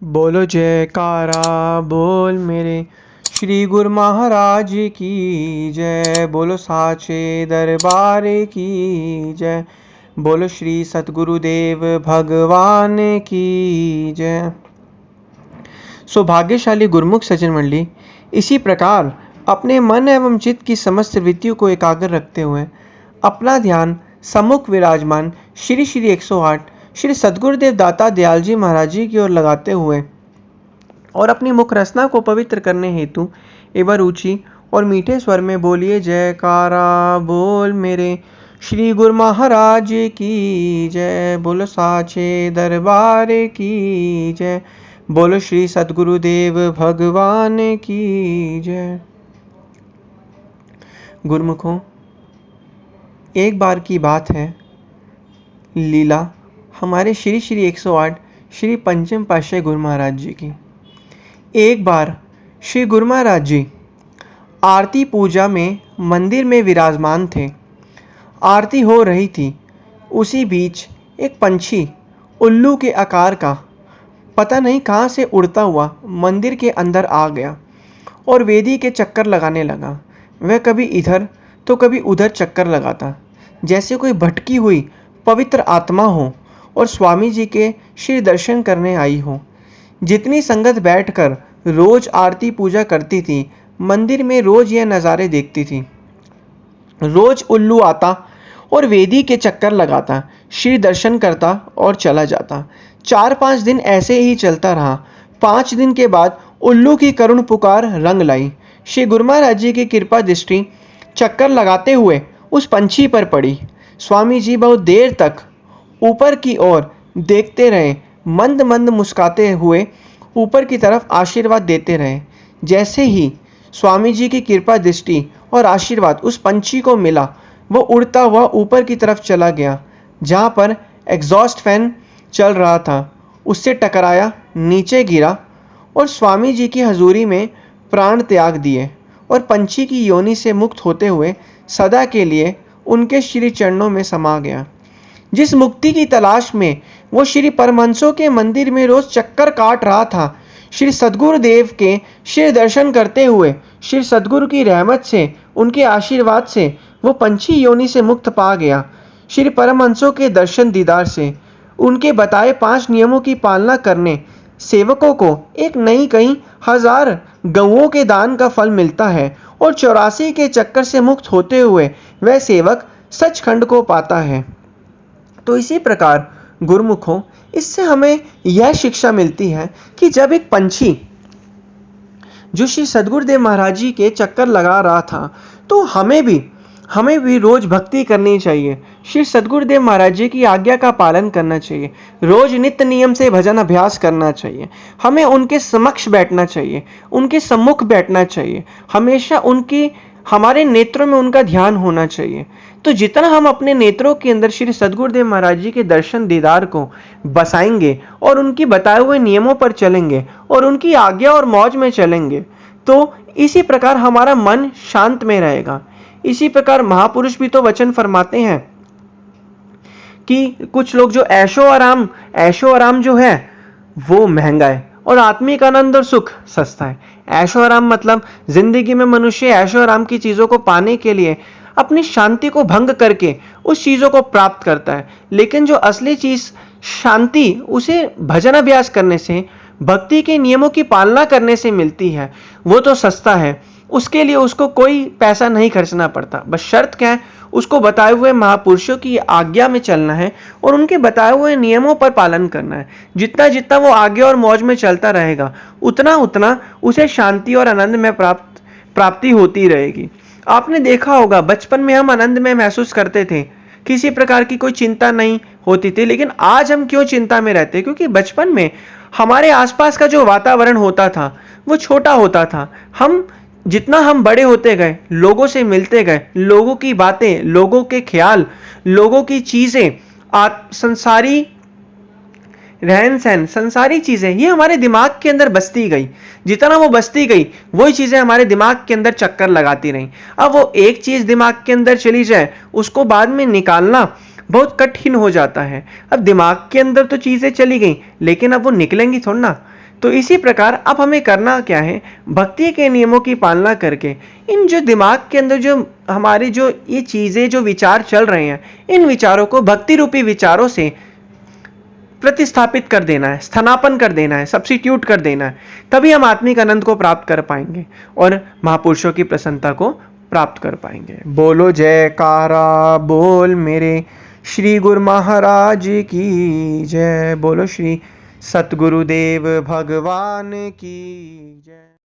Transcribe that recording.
बोलो जयकारा बोल मेरे श्री गुरु महाराज की जय। बोलो साचे दरबार की जय। बोलो श्री सतगुरुदेव भगवान की जय। सौभाग्यशाली गुरुमुख सज्जन मंडली, इसी प्रकार अपने मन एवं चित्त की समस्त वृत्तियों को एकाग्र रखते हुए अपना ध्यान सम्मुख विराजमान श्री श्री 108 श्री सद्गुरुदेव दाता दयाल जी महाराज जी की ओर लगाते हुए और अपनी मुख रसना को पवित्र करने हेतु एक बार ऊंची और मीठे स्वर में बोलिए जयकारा बोल मेरे श्री गुरु महाराज की जय। बोलो साचे दरबार की जय। बोलो श्री सतगुरुदेव भगवान की जय। गुरुमुखों, एक बार की बात है, लीला हमारे श्री श्री 108 श्री पंचम पातशाही गुरु महाराज जी की। एक बार श्री गुरु महाराज जी आरती पूजा में मंदिर में विराजमान थे। आरती हो रही थी, उसी बीच एक पंछी उल्लू के आकार का पता नहीं कहाँ से उड़ता हुआ मंदिर के अंदर आ गया और वेदी के चक्कर लगाने लगा। वह कभी इधर तो कभी उधर चक्कर लगाता, जैसे कोई भटकी हुई पवित्र आत्मा हो और स्वामी जी के श्री दर्शन करने आई हो। जितनी संगत बैठकर रोज आरती पूजा करती थी, मंदिर में रोज यह नज़ारे देखती थी। रोज उल्लू आता और वेदी के चक्कर लगाता, श्री दर्शन करता और चला जाता। 4-5 दिन ऐसे ही चलता रहा। 5 दिन के बाद उल्लू की करुण पुकार रंग लाई। श्री गुरु महाराज जी की कृपा दृष्टि चक्कर लगाते हुए उस पंछी पर पड़ी। स्वामी जी बहुत देर तक ऊपर की ओर देखते रहे, मंद मंद मुस्काते हुए ऊपर की तरफ आशीर्वाद देते रहे। जैसे ही स्वामी जी की कृपा दृष्टि और आशीर्वाद उस पंछी को मिला, वो उड़ता हुआ ऊपर की तरफ चला गया, जहाँ पर एग्जॉस्ट फैन चल रहा था। उससे टकराया, नीचे गिरा और स्वामी जी की हजूरी में प्राण त्याग दिए और पंछी की योनि से मुक्त होते हुए सदा के लिए उनके श्री चरणों में समा गया। जिस मुक्ति की तलाश में वो श्री परमहंसों के मंदिर में रोज चक्कर काट रहा था, श्री सद्गुरुदेव के श्री दर्शन करते हुए श्री सद्गुरु की रहमत से, उनके आशीर्वाद से वो पंछी योनि से मुक्त पा गया। श्री परमहंसों के दर्शन दीदार से उनके बताए 5 नियमों की पालना करने सेवकों को एक नहीं कहीं 1000 गौओं के दान का फल मिलता है और 84 के चक्कर से मुक्त होते हुए वह सेवक सचखंड को पाता है। तो इसी प्रकार गुरुमुखों, इससे हमें यह शिक्षा मिलती है कि जब एक पंछी जो श्री सद्गुरुदेव महाराज जी के चक्कर लगा रहा था, तो हमें भी रोज भक्ति करनी चाहिए। श्री सद्गुरुदेव महाराज जी की आज्ञा का पालन करना चाहिए। रोज नित्य नियम से भजन अभ्यास करना चाहिए। हमें उनके समक्ष बैठना चाहिए, उनके सम्मुख बैठना चाहिए। हमेशा हमारे नेत्रों में उनका ध्यान होना चाहिए। तो जितना हम अपने नेत्रों के अंदर श्री सद्गुरुदेव महाराज जी के दर्शन दीदार को बसाएंगे और उनकी बताए हुए नियमों पर चलेंगे और उनकी आज्ञा और मौज में चलेंगे, तो इसी प्रकार हमारा मन शांत में रहेगा। इसी प्रकार महापुरुष भी तो वचन फरमाते हैं कि कुछ लोग जो ऐशो आराम जो है वो महंगा है और आत्मिक आनंद और सुख सस्ता है। ऐशो आराम मतलब जिंदगी में मनुष्य ऐशो आराम की चीजों को पाने के लिए अपनी शांति को भंग करके उस चीजों को प्राप्त करता है, लेकिन जो असली चीज शांति उसे भजन अभ्यास करने से, भक्ति के नियमों की पालना करने से मिलती है, वो तो सस्ता है। उसके लिए उसको कोई पैसा नहीं खर्चना पड़ता। बस शर्त क्या है, उसको बताए हुए महापुरुषों की आज्ञा में चलना है और उनके बताए हुए नियमों पर पालन करना है। जितना जितना वो आज्ञा और मौज में चलता रहेगा, उतना उतना उसे शांति और आनंद में प्राप्ति होती रहेगी। आपने देखा होगा, बचपन में हम आनंद में महसूस करते थे, किसी प्रकार की कोई चिंता नहीं होती थी। लेकिन आज हम क्यों चिंता में रहते? क्योंकि बचपन में हमारे आसपास का जो वातावरण होता था वो छोटा होता था। जितना हम बड़े होते गए, लोगों से मिलते गए, लोगों की बातें, लोगों के ख्याल, लोगों की चीजें, संसारी रहन सहन, संसारी चीजें, ये हमारे दिमाग के अंदर बसती गई। जितना वो बसती गई, वही चीजें हमारे दिमाग के अंदर चक्कर लगाती रही। अब वो एक चीज दिमाग के अंदर चली जाए, उसको बाद में निकालना बहुत कठिन हो जाता है। अब दिमाग के अंदर तो चीजें चली गई, लेकिन अब वो निकलेंगी थोड़ी ना। तो इसी प्रकार अब हमें करना क्या है, भक्ति के नियमों की पालना करके इन जो दिमाग के अंदर जो हमारे जो ये चीज़ें जो विचार चल रहे हैं, इन विचारों को भक्ति रूपी विचारों से प्रतिस्थापित कर देना है, स्थानापन्न कर देना है, सब्स्टिट्यूट कर देना है। तभी हम आत्मिक आनंद को प्राप्त कर पाएंगे और महापुरुषों की प्रसन्नता को प्राप्त कर पाएंगे। बोलो जयकारा बोल मेरे श्री गुरु महाराज की जय। बोलो श्री सतगुरुदेव भगवान की जय।